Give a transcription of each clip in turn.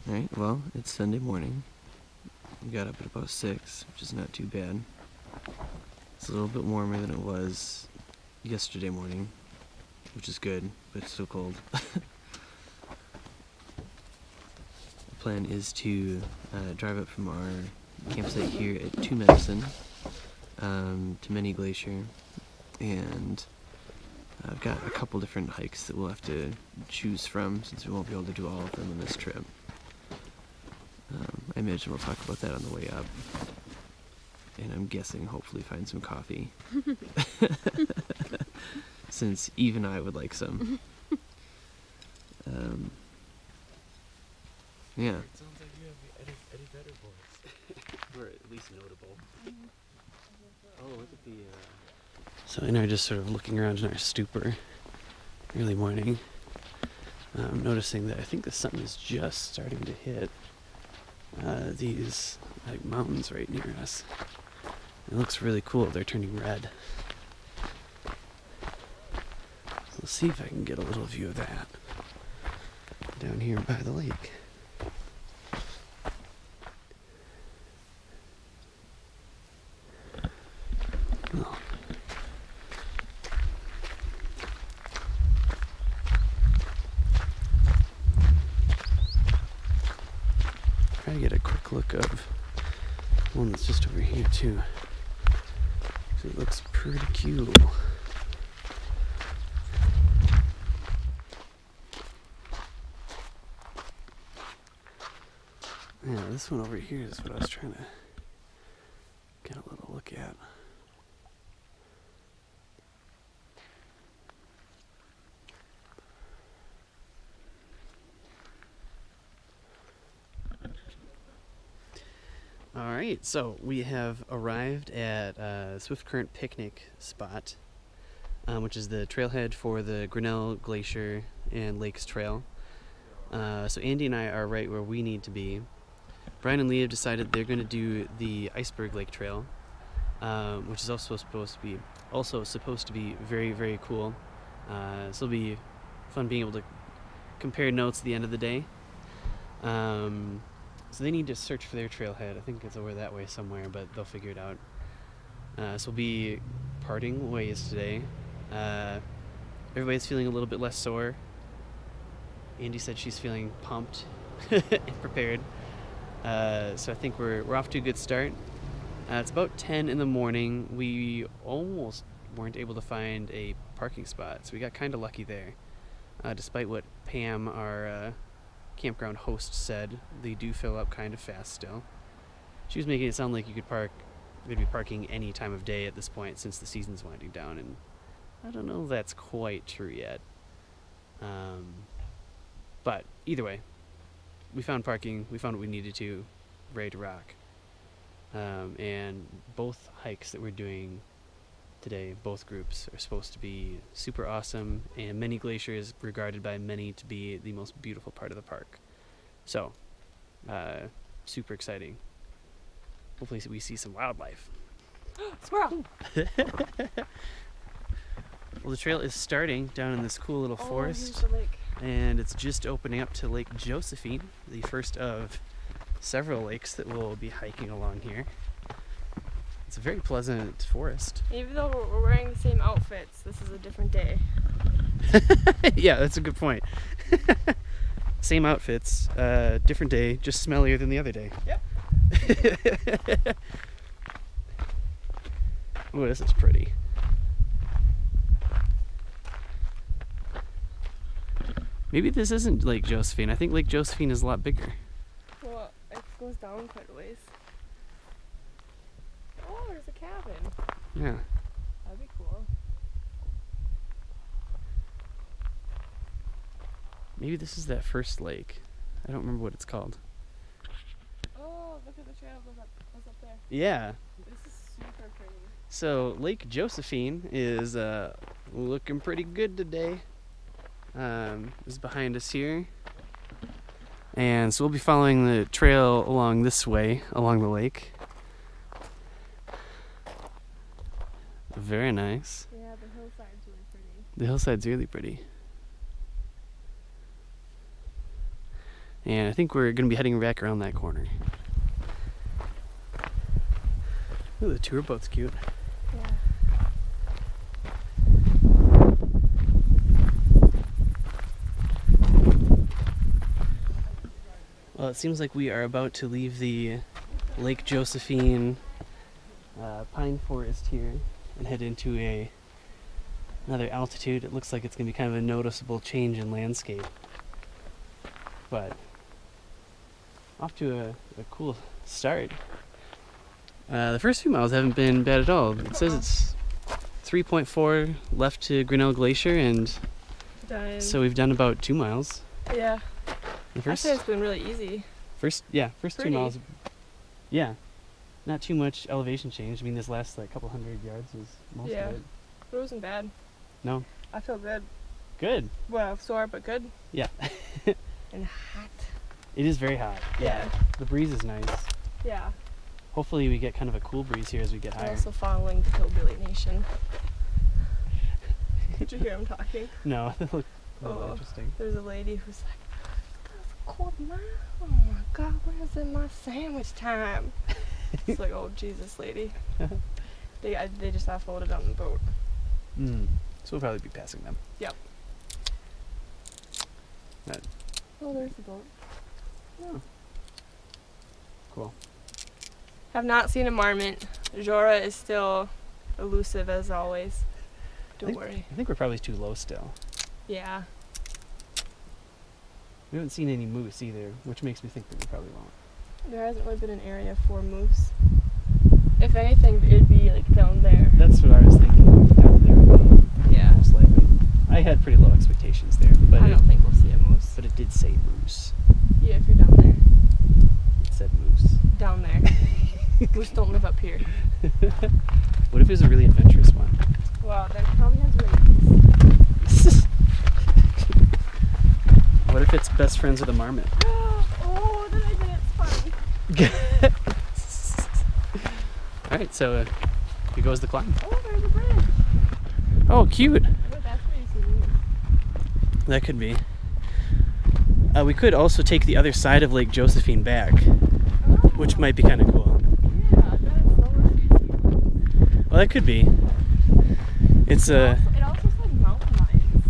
Alright, well, it's Sunday morning. We got up at about 6, which is not too bad. It's a little bit warmer than it was yesterday morning, which is good, but it's still cold. The plan is to drive up from our campsite here at 2 Medicine to Many Glacier, and I've got a couple different hikes that we'll have to choose from since we won't be able to do all of them on this trip. I imagine we'll talk about that on the way up, and I'm guessing hopefully find some coffee, since even I would like some. Yeah. It sounds like you have the Eddie Vedder voice. Or at least notable. Oh, look at the... So I know, just sort of looking around in our stupor early morning, noticing that I think the sun is just starting to hit these like mountains right near us. It looks really cool. They're turning red. So let's see if I can get a little view of that down here by the lake. Oh. Try to get a quick look of one that's just over here too. So it looks pretty cool. Yeah, this one over here is what I was trying to get a little look at. Alright, so we have arrived at Swift Current Picnic spot, which is the trailhead for the Grinnell Glacier and Lakes Trail. So Andy and I are right where we need to be. Brian and Lee have decided they're going to do the Iceberg Lake Trail, which is also supposed to be very, very cool. So it'll be fun being able to compare notes at the end of the day. So they need to search for their trailhead. I think it's over that way somewhere, but they'll figure it out. So we'll be parting ways today. Everybody's feeling a little bit less sore. Andy said she's feeling pumped and prepared. So I think we're off to a good start. It's about 10 in the morning. We almost weren't able to find a parking spot, so we got kind of lucky there. Despite what Pam, our campground host, said, they do fill up kind of fast still. She was making it sound like you'd be parking any time of day at this point since the season's winding down, and I don't know if that's quite true yet. But either way, we found parking, we found what we needed to, ready to rock. And both hikes that we're doing today, both groups, are supposed to be super awesome, and Many Glacier is regarded by many to be the most beautiful part of the park. So, super exciting. Hopefully we see some wildlife. Squirrel! Well, the trail is starting down in this cool little forest, Here's the lake. and it's just opening up to Lake Josephine, the first of several lakes that we'll be hiking along here. It's a very pleasant forest. Even though we're wearing the same outfits, this is a different day. Yeah, that's a good point. Same outfits, different day, just smellier than the other day. Yep. Oh, this is pretty. Maybe this isn't Lake Josephine. I think Lake Josephine is a lot bigger. Well, it goes down quite a ways. Oh, there's a cabin. Yeah. That'd be cool. Maybe this is that first lake. I don't remember what it's called. Oh, look at the trail goes up there. Yeah. This is super pretty. So Lake Josephine is looking pretty good today. Is behind us here. And so we'll be following the trail along this way, along the lake. Very nice. Yeah, the hillside's really pretty. The hillside's really pretty. And I think we're going to be heading back around that corner. Ooh, the tour boat's cute. Yeah. Well, it seems like we are about to leave the Lake Josephine pine forest here and head into another altitude. It looks like it's going to be kind of a noticeable change in landscape. But off to a cool start. The first few miles haven't been bad at all. It says it's 3.4 left to Grinnell Glacier, and Done. so we've done about 2 miles. Yeah. The I say it's been really easy. first 2 Pretty. miles. Yeah, not too much elevation change. I mean, this last like couple hundred yards was most Yeah. of it. But it wasn't bad. No, I feel good. good. Well, sore, but good. Yeah, And hot. it is very hot. Yeah. The breeze is nice. Yeah. Hopefully, we get kind of a cool breeze here as we get I'm higher. also following the Hillbilly Nation. Did you hear him talking? No, that looked a little Oh. interesting. There's a lady who's like, that's a quarter mile. Oh my God, where's in my sandwich time? It's like, oh Jesus, lady. They just offloaded on the boat. So we'll probably be passing them. Yep. That- Oh, there's the boat. Oh. Cool. Have not seen a marmot. Jora is still elusive as always. Don't worry. I think we're probably too low still. Yeah. We haven't seen any moose either, which makes me think that we probably won't. There hasn't really been an area for moose. If anything, it'd be like down there. That's what I was thinking. Down there would be Yeah. most likely. I had pretty low expectations there, but I don't think we'll see a moose. but it did say moose. Yeah, if you're down there. It said moose. Down there. Moose don't live up here. What if it was a really adventurous one? Well, then it probably has rabies. What if it's best friends with a marmot? Oh, then I did it. It's fun. Alright, so here goes the climb. Oh, there's a bridge. Oh, cute! I bet that's where you see moose. That could be. We could also take the other side of Lake Josephine back, which might be kind of cool. Yeah, I bet it's lower so you see moose. Well, that could be. It's It also said mountain lions.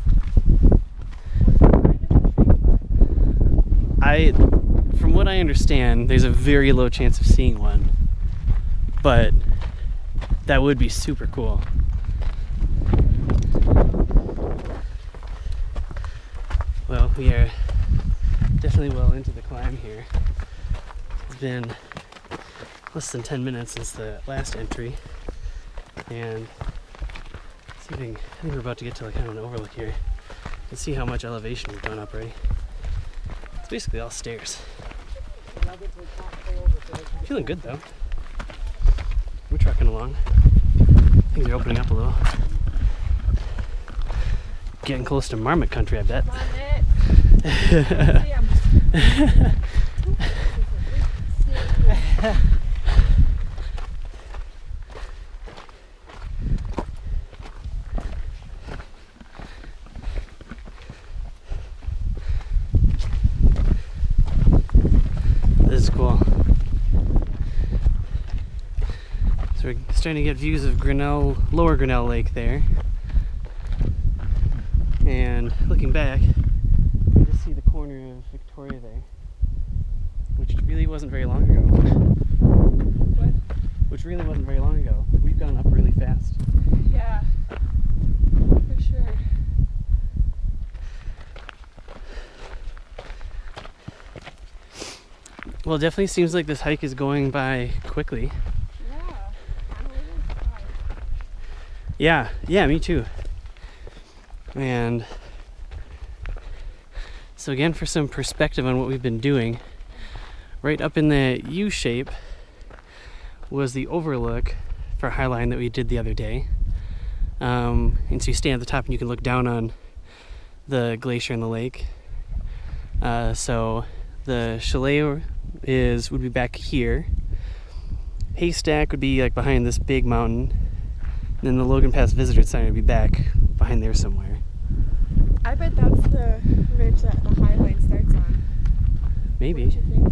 Which are kind of intrigued by. from what I understand, there's a very low chance of seeing one, but that would be super cool. Well, we are definitely well into the climb here. It's been less than 10 minutes since the last entry, and I think we're about to get to like kind of an overlook here. You can see how much elevation we've gone up already. It's basically all stairs. Feeling good though. We're trucking along. Things are opening up a little. Getting close to marmot country, I bet. This is cool. So we're starting to get views of Lower Grinnell Lake there. And looking back, you just see the corner of Victoria there, which really wasn't very long ago. What? Which really wasn't very long ago. We've gone up really fast. Yeah. For sure. Well, it definitely seems like this hike is going by quickly. Yeah. I'm really surprised. Yeah, me too. And so again, for some perspective on what we've been doing, right up in the U shape was the overlook for Highline that we did the other day. And so you stand at the top and you can look down on the glacier and the lake. So the chalet would be back here. Haystack would be like behind this big mountain. And then the Logan Pass Visitor Center would be back behind there somewhere. I bet that's the ridge that the Highline starts on. Maybe. What did you think?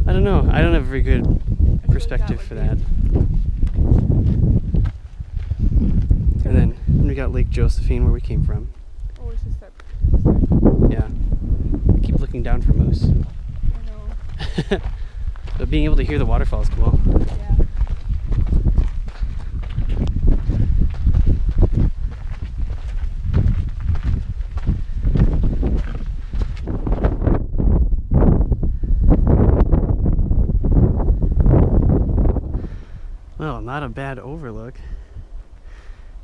I don't know. I don't have a very good I feel like perspective would for be- that. And then we got Lake Josephine where we came from. Oh, it's just that. Yeah. I keep looking down for moose. I know. But being able to hear the waterfall is cool. Yeah. Well, not a bad overlook.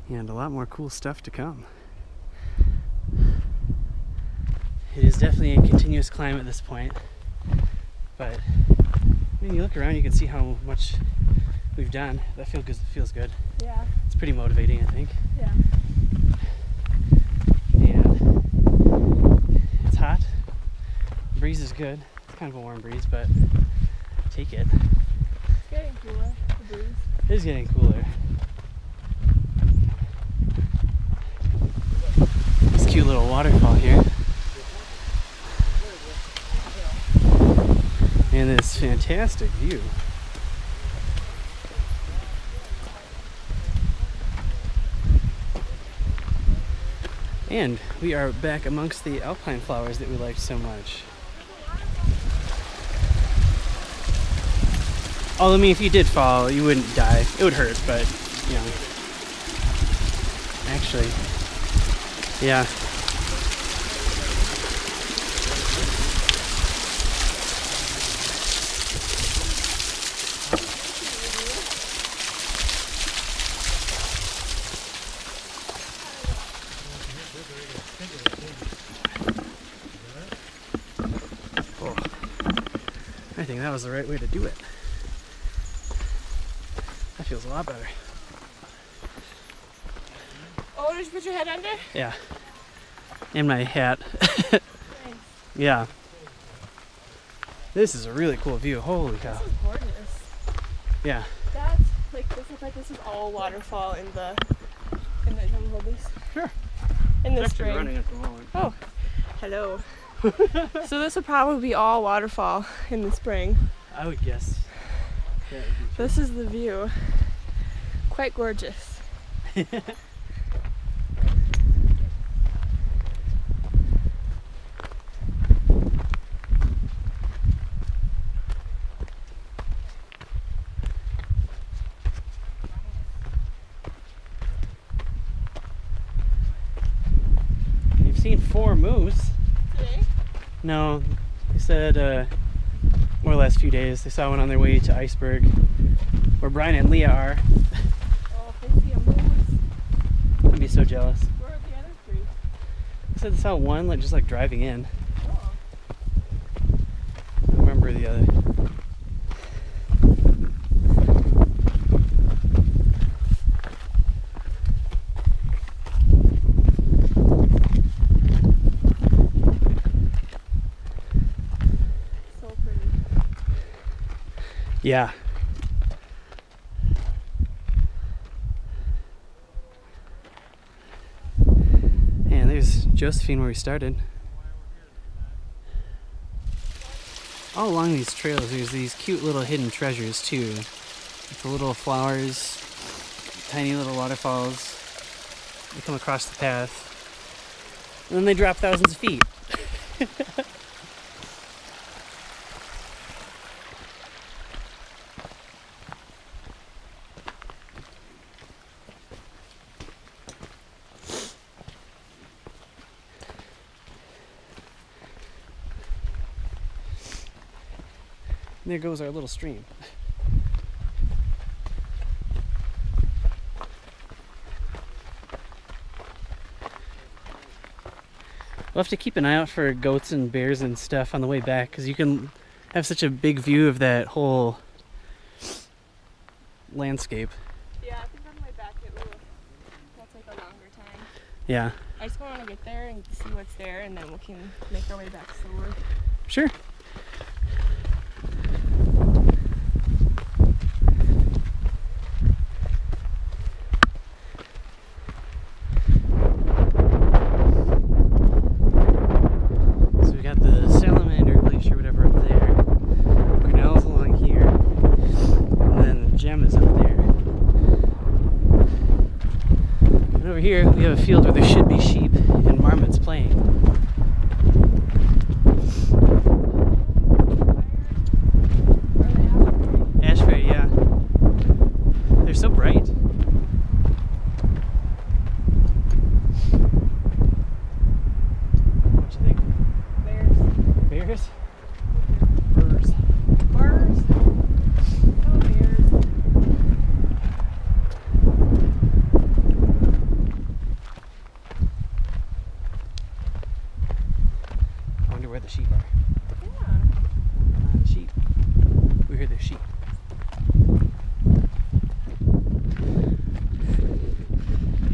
And a lot more cool stuff to come. It is definitely a continuous climb at this point. But when you look around, you can see how much we've done. That feels good. Yeah. It's pretty motivating, I think. Yeah. And it's hot. The breeze is good. It's kind of a warm breeze, but take it. It's getting cooler. The breeze. It is getting cooler. This cute little waterfall here. And this fantastic view. And we are back amongst the alpine flowers that we liked so much. Although, I mean, if you did fall, you wouldn't die. It would hurt, but, you know. Actually, yeah. Oh, I think that was the right way to do it. That feels a lot better. Oh, did you put your head under? Yeah. And my hat. Nice. Yeah. This is a really cool view. Holy cow. This is gorgeous. Yeah. That's like this looks like this is all waterfall in the let me hold these. Sure. In the It's actually spring. running at the moment. Oh. Hello. So this would probably be all waterfall in the spring. I would guess. That would be This is the view. Quite gorgeous. You've seen 4 moose. Today? No, they said more or less few days. They saw one on their way to Iceberg, where Brian and Leah are. Oh, if they see a moose. I'd be so jealous. Where are the other 3? They said they saw one just like driving in. Oh. I don't remember the other. So pretty. Yeah. And there's Josephine where we started. All along these trails there's these cute little hidden treasures too. With the little flowers, tiny little waterfalls. They come across the path. And then they drop thousands of feet. And there goes our little stream. We'll have to keep an eye out for goats and bears and stuff on the way back, because you can have such a big view of that whole landscape. Yeah, I think on my back it will. That's like a longer time. Yeah, I just want to get there and see what's there, and then we can make our way back slower. sure. So we got the Salamander Glacier, whatever We have a field where there should be sheep and marmots playing. Ashbury, yeah. They're so bright. What do you think? Bears. Bears? Birds. Birds. Oh, bears. I wonder where the sheep are. Yeah. The sheep. We hear there's sheep.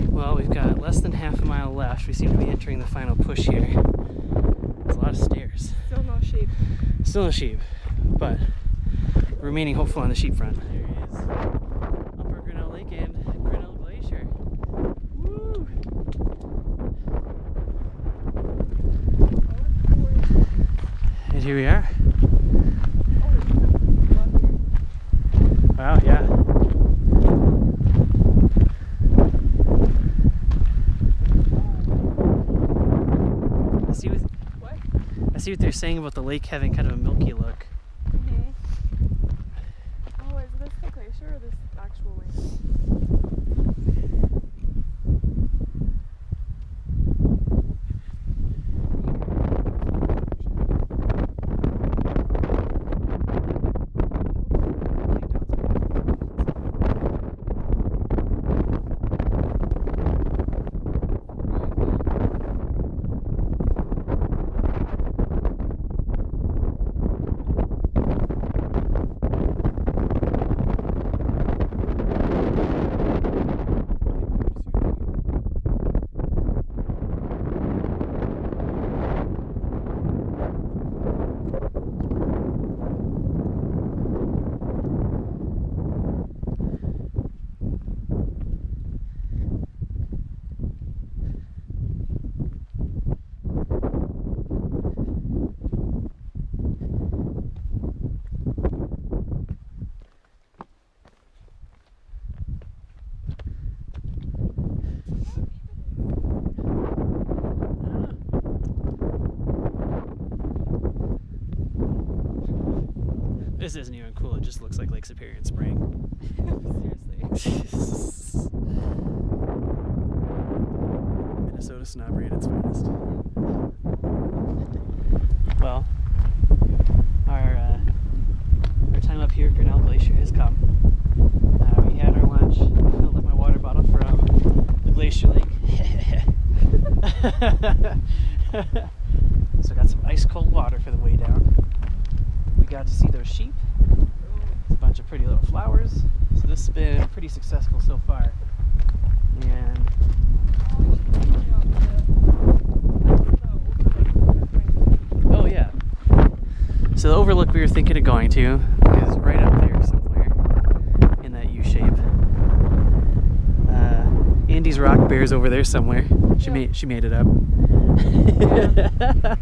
Well, we've got less than half a mile left. We seem to be entering the final push here. It's a lot of stairs. Still no sheep. Still no sheep, but remaining hopeful on the sheep front. There he is. Upper Grinnell Lake and Grinnell Glacier. Woo! And here we are. Wow, yeah. I see what they're saying about the lake having kind of a milky look. Oh, is this the glacier or this actual lake? This isn't even cool, it just looks like Lake Superior in spring. Seriously. Minnesota snobbery at its finest. Well, our time up here at Grinnell Glacier has come. We had our lunch, filled up my water bottle from the glacier lake. So got some ice cold water for the way down. We got to see those sheep. It's a bunch of pretty little flowers. So this has been pretty successful so far. And oh yeah. So the overlook we were thinking of going to is right up there somewhere in that U shape. Andy's rock bear's over there somewhere. She made it up. Yeah.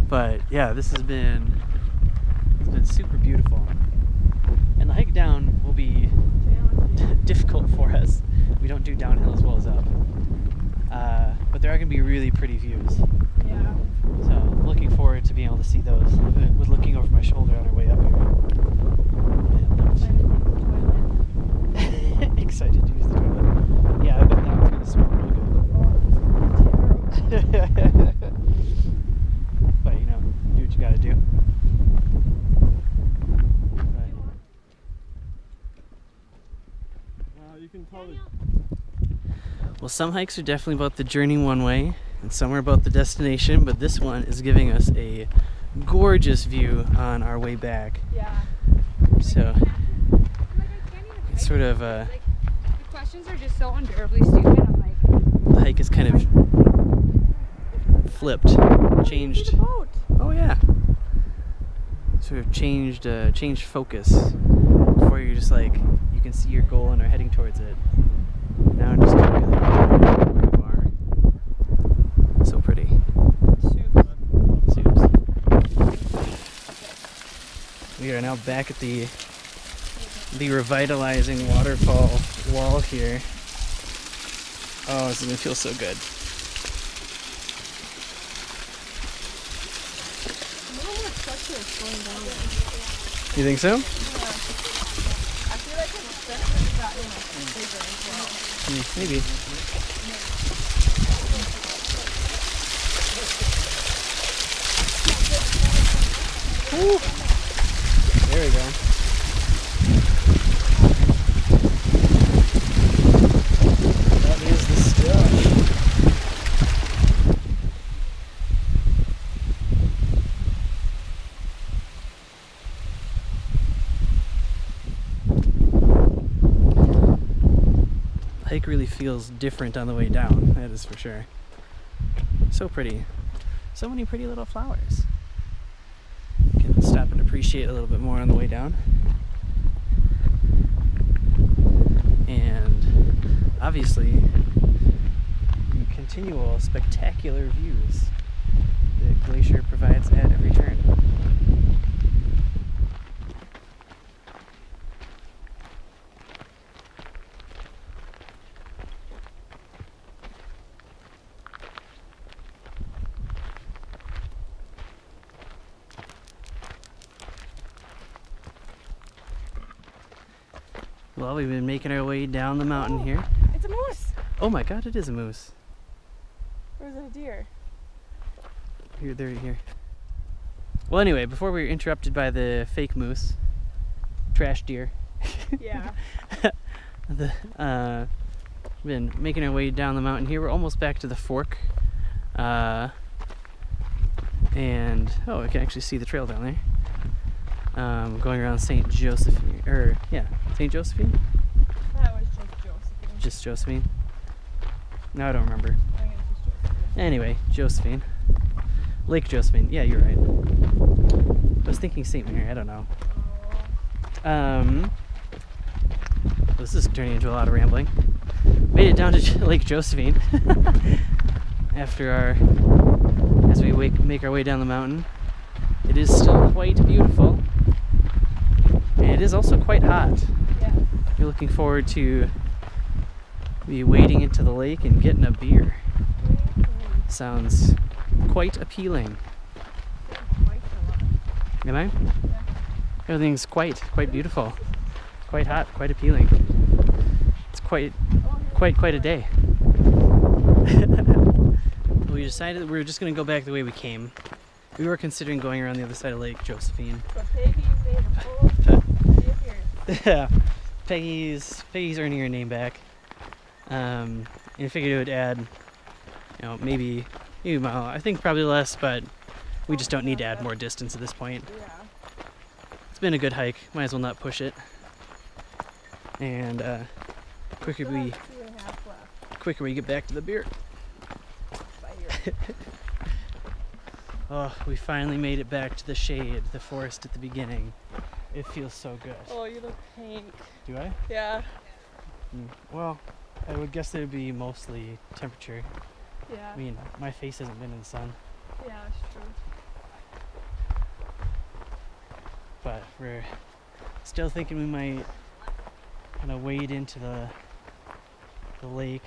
But yeah, this has been super beautiful, and the hike down will be difficult for us. We don't do downhill as well as up, but there are going to be really pretty views. Yeah. So looking forward to being able to see those with looking over my shoulder on our way up here. Excited to use the toilet. Yeah, I bet that one's going to smell real good. But you know, do what you gotta do. You can tell it. Well, some hikes are definitely about the journey one way, and some are about the destination, but this one is giving us a gorgeous view on our way back. Yeah. So it's sort of the questions are just so unbearably stupid. I'm like, the hike is kind of flipped, changed. Oh yeah. Sort of changed focus. Before you're just like, you can see your goal and are heading towards it. Now I'm just kind of really where you are. So pretty. Soups. We are now back at the revitalizing waterfall wall here. Oh, this is gonna feel so good. You think so? I feel like it's definitely gotten bigger as well. Maybe. Woo. There we go. That is the stuff. Hike really feels different on the way down, that is for sure. So pretty. So many pretty little flowers. Can stop and appreciate a little bit more on the way down. And obviously, the continual spectacular views that Glacier provides at every turn. Well, we've been making our way down the mountain here. It's a moose! Oh my god, it is a moose. Or is it a deer? Here, there, here. Well, anyway, before we were interrupted by the fake moose, trash deer, Yeah. been making our way down the mountain here. We're almost back to the fork. And, oh, I can actually see the trail down there. Going around St. Josephine, St. Josephine? That was just Josephine. Just Josephine? No, I don't remember. I think it's just Josephine. Anyway, Josephine. Lake Josephine. Yeah, you're right. I was thinking St. Mary. I don't know. This is turning into a lot of rambling. Made it down to Lake Josephine as we make our way down the mountain. It is still quite beautiful, and it is also quite hot. Yeah. We're looking forward to be wading into the lake and getting a beer. Sounds quite appealing. Quite a lot. Am I? Yeah. Everything's quite beautiful. Quite hot, quite appealing. It's quite a day. We decided that we were just going to go back the way we came. We were considering going around the other side of Lake Josephine. But Peggy made a full reappearance. Yeah, Peggy's earning her name back. And I figured it would add, maybe a mile. I think probably less, but we just don't need to add more distance at this point. Yeah. It's been a good hike. Might as well not push it. And quicker Still we have 2.5 left. quicker we get back to the beer. Fire. Oh, we finally made it back to the shade, the forest at the beginning. It feels so good. Oh, you look pink. Do I? Yeah. Well, I would guess it would be mostly temperature. Yeah. I mean, my face hasn't been in the sun, Yeah, that's true. but we're still thinking we might kind of wade into the lake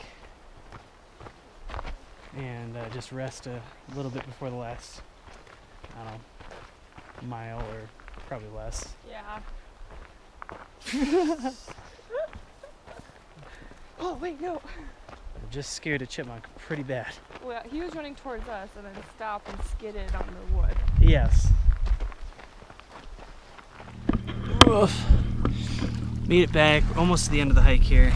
and just rest a little bit before the last, I don't know, mile or probably less. Yeah. Oh, wait, no. I just scared a chipmunk pretty bad. Well, he was running towards us and then stopped and skidded on the wood. Yes. Oof. Made it back, almost to the end of the hike here.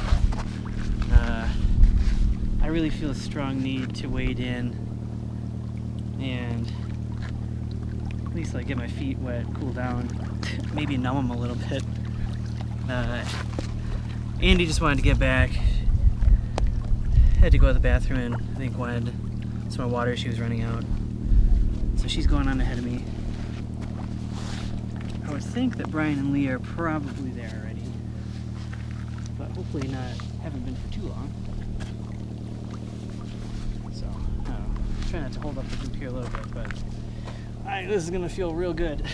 I really feel a strong need to wade in and at least get my feet wet, cool down, maybe numb them a little bit. Andy just wanted to get back. Had to go to the bathroom and I think wanted some more water. She was running out. So she's going on ahead of me. I would think that Brian and Lee are probably there already. But hopefully not, haven't been for too long. So, I don't know. Try not to hold up the group here a little bit, but this is gonna feel real good.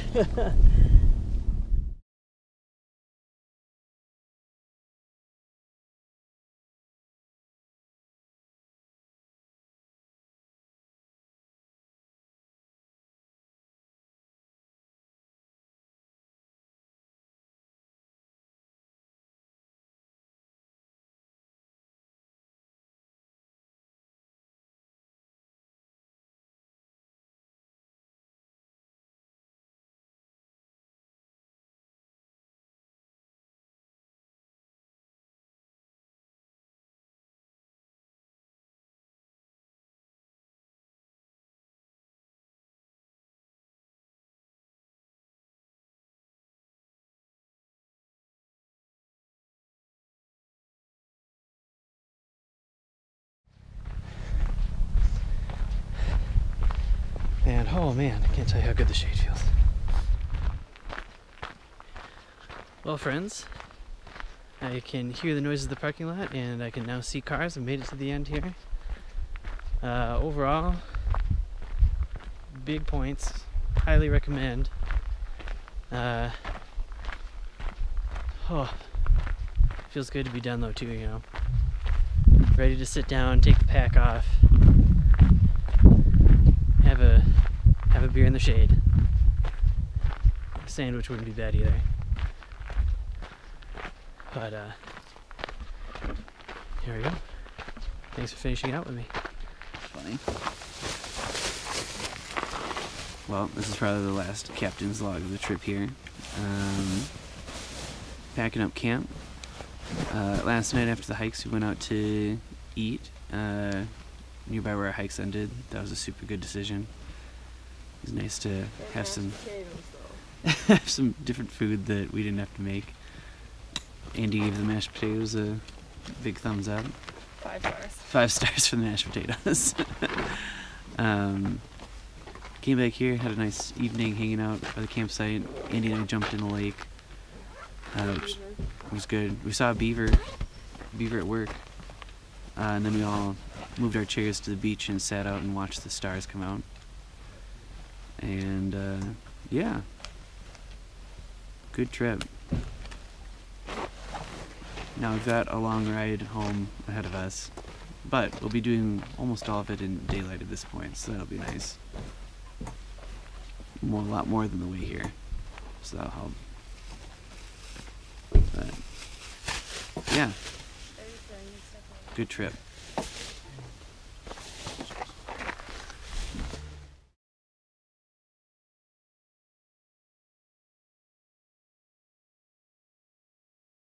And oh man, I can't tell you how good the shade feels. Well, friends, I can hear the noises of the parking lot and I can now see cars. I've made it to the end here. Overall, big points. Highly recommend. Feels good to be done though too, you know. Ready to sit down, take the pack off, have a beer in the shade. A sandwich wouldn't be bad either. But here we go. Thanks for finishing out with me. Funny. Well, this is probably the last captain's log of the trip here. Packing up camp. Last night after the hikes, we went out to eat nearby where our hikes ended. That was a super good decision. It was nice to have some have some different food that we didn't have to make. Andy gave the mashed potatoes a big thumbs up. 5 stars. 5 stars for the mashed potatoes. Came back here, had a nice evening hanging out by the campsite. Andy and I jumped in the lake, which was good. We saw a beaver at work, and then we all moved our chairs to the beach and sat out and watched the stars come out. And yeah, good trip. Now we've got a long ride home ahead of us, but we'll be doing almost all of it in daylight at this point, so that'll be nice. A lot more than the way here, so that'll help. But yeah, good trip.